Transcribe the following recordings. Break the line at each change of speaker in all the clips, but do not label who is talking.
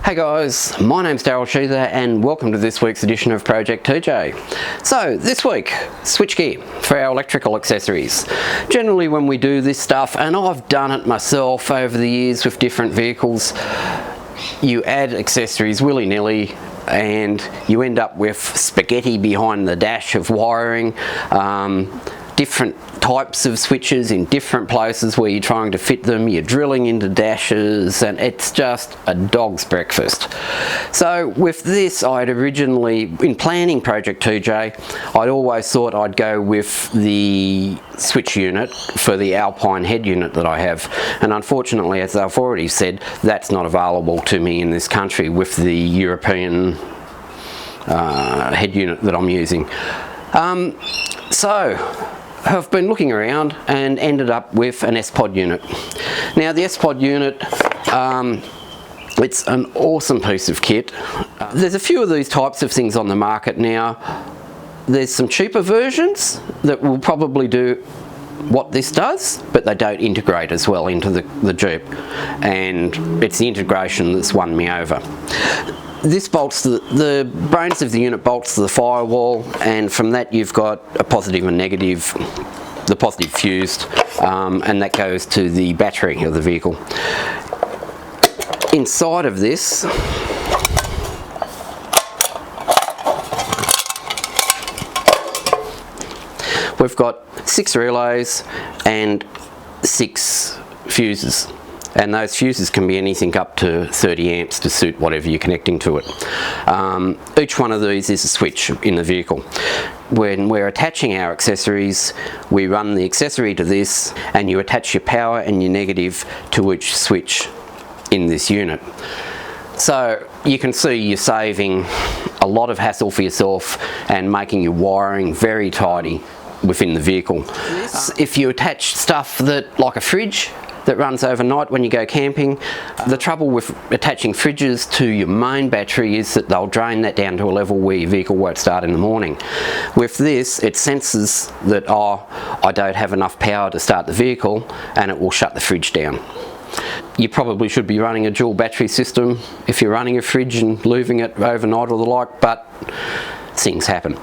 Hey guys, my name's Daryl Sheether and welcome to this week's edition of Project TJ. So this week, switchgear for our electrical accessories. Generally when we do this stuff, and I've done it myself over the years with different vehicles, you add accessories willy-nilly and you end up with spaghetti behind the dash of wiring, different types of switches in different places where you're trying to fit them, you're drilling into dashes, and it's just a dog's breakfast. So with this, I'd originally, in planning Project TJ, I'd always thought I'd go with the switch unit for the Alpine head unit that I have, and unfortunately, as I've already said, that's not available to me in this country with the European head unit that I'm using. So I've been looking around and ended up with an Spod unit. Now the Spod unit, it's an awesome piece of kit. There's a few of these types of things on the market now. There's some cheaper versions that will probably do what this does, but they don't integrate as well into the Jeep, and it's the integration that's won me over. This bolts the brains of the unit bolts to the firewall, and from that you've got a positive and negative, the positive fused, and that goes to the battery of the vehicle. Inside of this, we've got 6 relays and 6 fuses. And those fuses can be anything up to 30 amps to suit whatever you're connecting to it. Each one of these is a switch in the vehicle. When we're attaching our accessories, we run the accessory to this, and you attach your power and your negative to each switch in this unit. So you can see you're saving a lot of hassle for yourself and making your wiring very tidy within the vehicle. If you attach stuff like a fridge, that runs overnight when you go camping, the trouble with attaching fridges to your main battery is that they'll drain that down to a level where your vehicle won't start in the morning. With this, it senses that, oh, I don't have enough power to start the vehicle, and it will shut the fridge down. You probably should be running a dual battery system if you're running a fridge and leaving it overnight or the like, but things happen.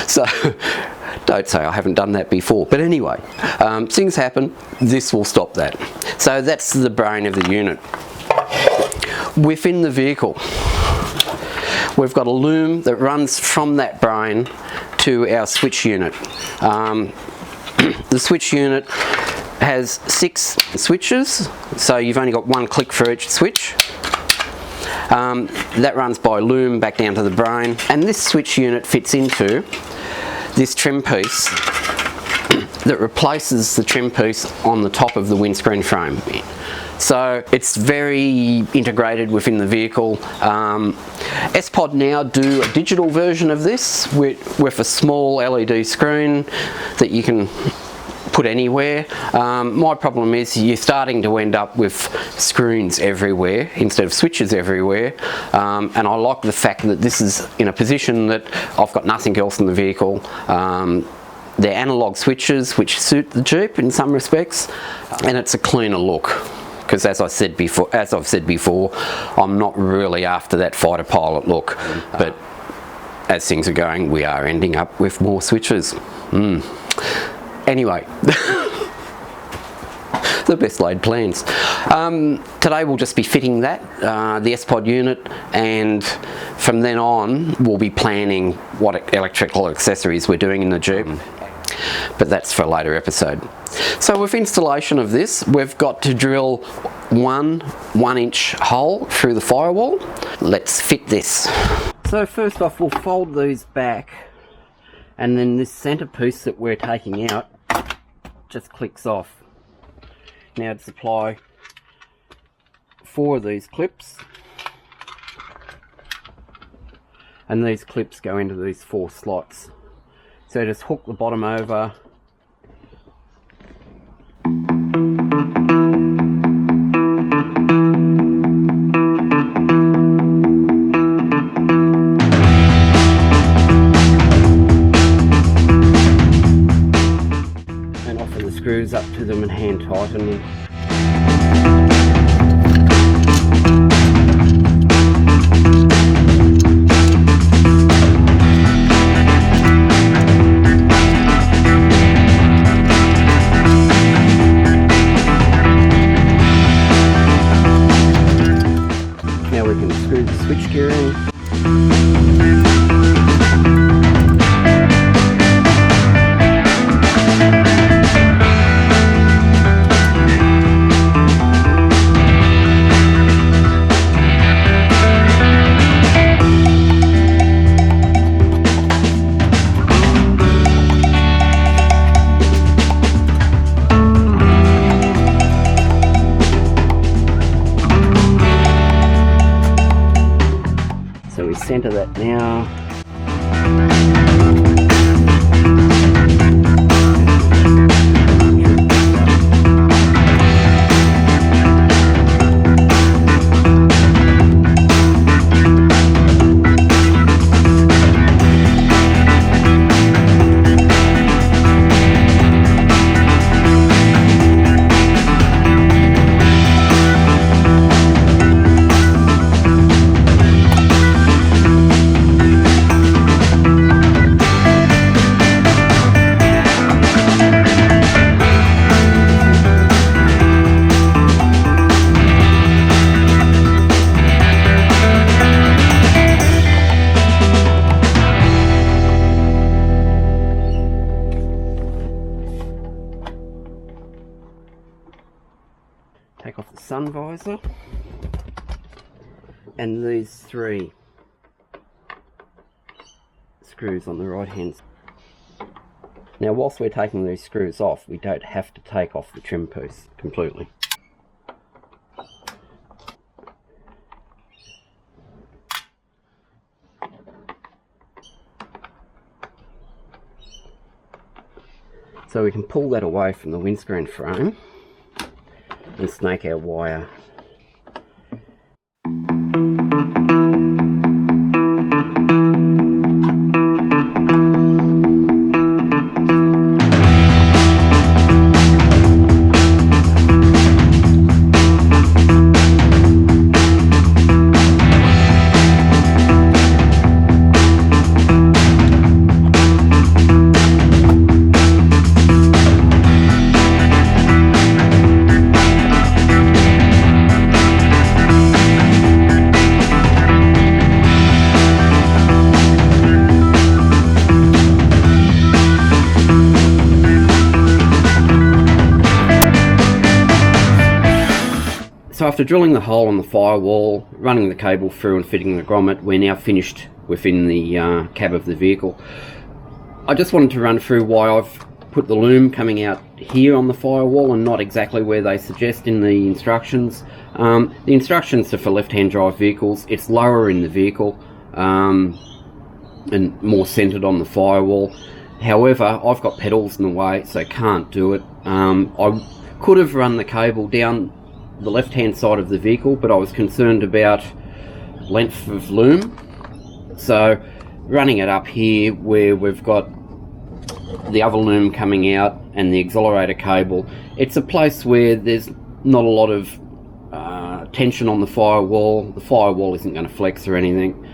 So don't say I haven't done that before, but anyway, things happen. This will stop that. So that's the brain of the unit. Within the vehicle, we've got a loom that runs from that brain to our switch unit. The switch unit has 6 switches, so you've only got 1 click for each switch. That runs by loom back down to the brain, and this switch unit fits into this trim piece that replaces the trim piece on the top of the windscreen frame. So it's very integrated within the vehicle. Spod now do a digital version of this with a small LED screen that you can put anywhere. My problem is you're starting to end up with screens everywhere instead of switches everywhere, and I like the fact that this is in a position that I've got nothing else in the vehicle. They're analog switches which suit the Jeep in some respects, and it's a cleaner look. Because as I've said before, I'm not really after that fighter pilot look, but as things are going, we are ending up with more switches. Anyway, the best laid plans. Today we'll just be fitting that, the Spod unit, and from then on we'll be planning what electrical accessories we're doing in the Jeep. But that's for a later episode. So with installation of this, we've got to drill one 1-inch hole through the firewall. Let's fit this. So first off, we'll fold these back, and then this center piece that we're taking out just clicks off. Now to supply 4 of these clips, and these clips go into these 4 slots. So just hook the bottom over, screws up to them and hand tighten them. centre that now. Take off the sun visor and these 3 screws on the right hand side. Now whilst we're taking these screws off, we don't have to take off the trim piece completely. So we can pull that away from the windscreen frame and snake our wire. So after drilling the hole on the firewall, running the cable through and fitting the grommet, we're now finished within the cab of the vehicle. I just wanted to run through why I've put the loom coming out here on the firewall and not exactly where they suggest in the instructions. The instructions are for left-hand drive vehicles. It's lower in the vehicle and more centered on the firewall. However, I've got pedals in the way, so can't do it. I could have run the cable down the left-hand side of the vehicle, but I was concerned about length of loom. So running it up here where we've got the other loom coming out and the accelerator cable, it's a place where there's not a lot of tension on the firewall. The firewall isn't going to flex or anything.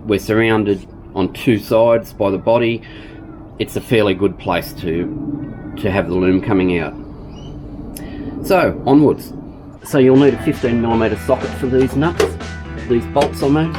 We're surrounded on 2 sides by the body. It's a fairly good place to have the loom coming out. So onwards. So you'll need a 15mm socket for these nuts, these bolts I mean.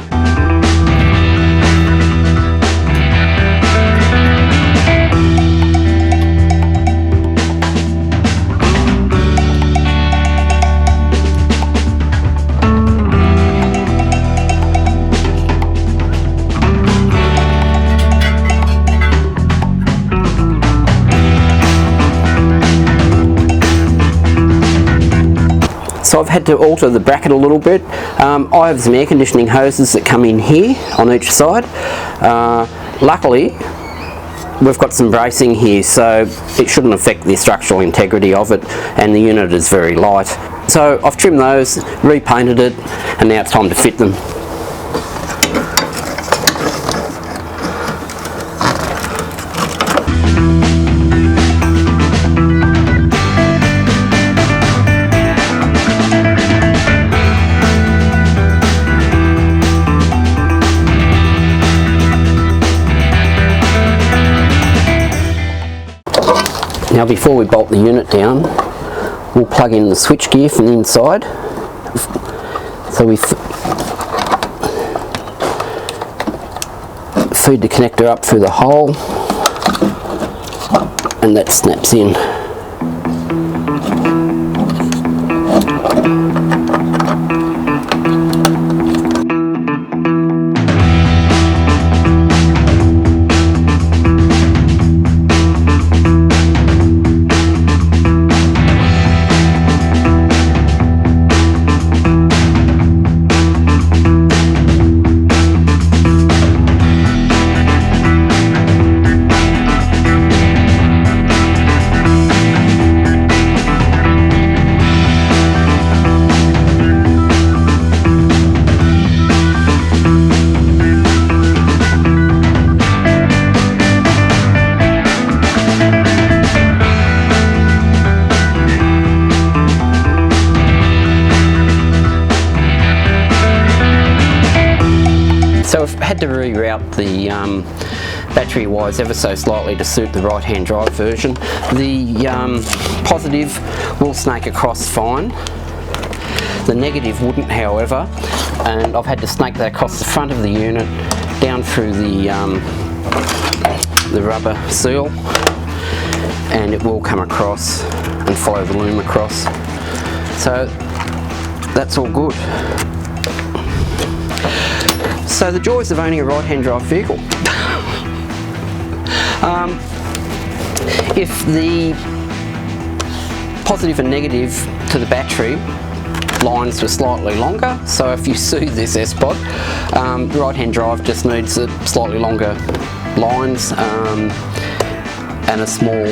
So I've had to alter the bracket a little bit. I have some air conditioning hoses that come in here on each side. Luckily, we've got some bracing here, so it shouldn't affect the structural integrity of it, and the unit is very light. So I've trimmed those, repainted it, and now it's time to fit them. Now before we bolt the unit down, we'll plug in the switch gear from the inside. So we feed the connector up through the hole and that snaps in. had to reroute the battery wires ever so slightly to suit the right hand drive version. The positive will snake across fine. The negative wouldn't, however, and I've had to snake that across the front of the unit, down through the rubber seal, and it will come across and follow the loom across. So that's all good. So the joys of owning a right-hand drive vehicle. If the positive and negative to the battery lines were slightly longer, so if you see this Spod, the right-hand drive just needs slightly longer lines and a small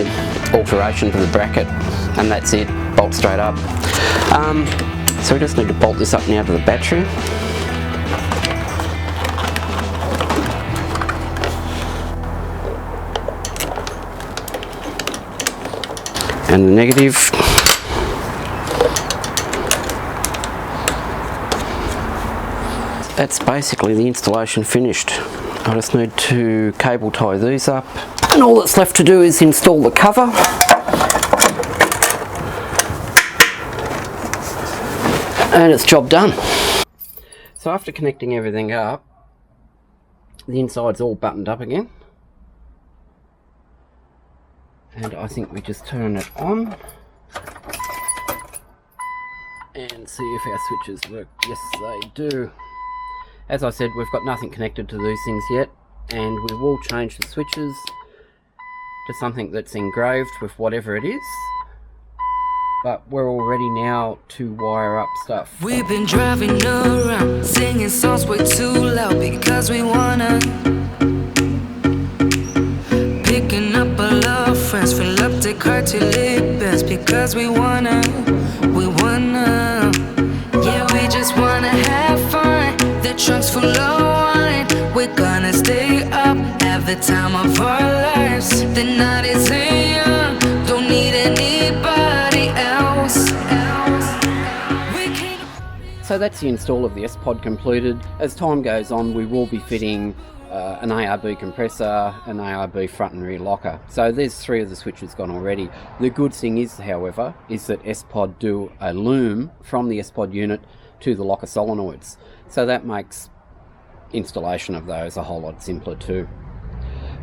alteration to the bracket, and that's it, bolt straight up. So we just need to bolt this up now to the battery. And the negative. That's basically the installation finished. I just need to cable tie these up, and all that's left to do is install the cover. And it's job done. So after connecting everything up, the inside's all buttoned up again. And I think we just turn it on and see if our switches work. Yes, they do. As I said, we've got nothing connected to these things yet, and we will change the switches to something that's engraved with whatever it is. But we're all ready now to wire up stuff.
We've been driving around, singing songs way too loud because we wanna. Picking up all our friends, fill up the car till it bends because we wanna. Yeah, we just wanna have fun. The trunk's full of wine. We're gonna stay up, have the time of our lives. The night is young, don't need anybody else.
So that's the install of the Spod completed. As time goes on, we will be fitting an ARB compressor, an ARB front and rear locker. So there's 3 of the switches gone already. The good thing is, however, is that Spod do a loom from the Spod unit to the locker solenoids. So that makes installation of those a whole lot simpler too.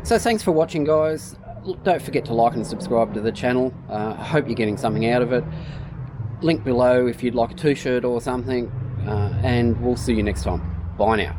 So thanks for watching, guys. Don't forget to like and subscribe to the channel. I hope you're getting something out of it. Link below if you'd like a t-shirt or something, and we'll see you next time. Bye now.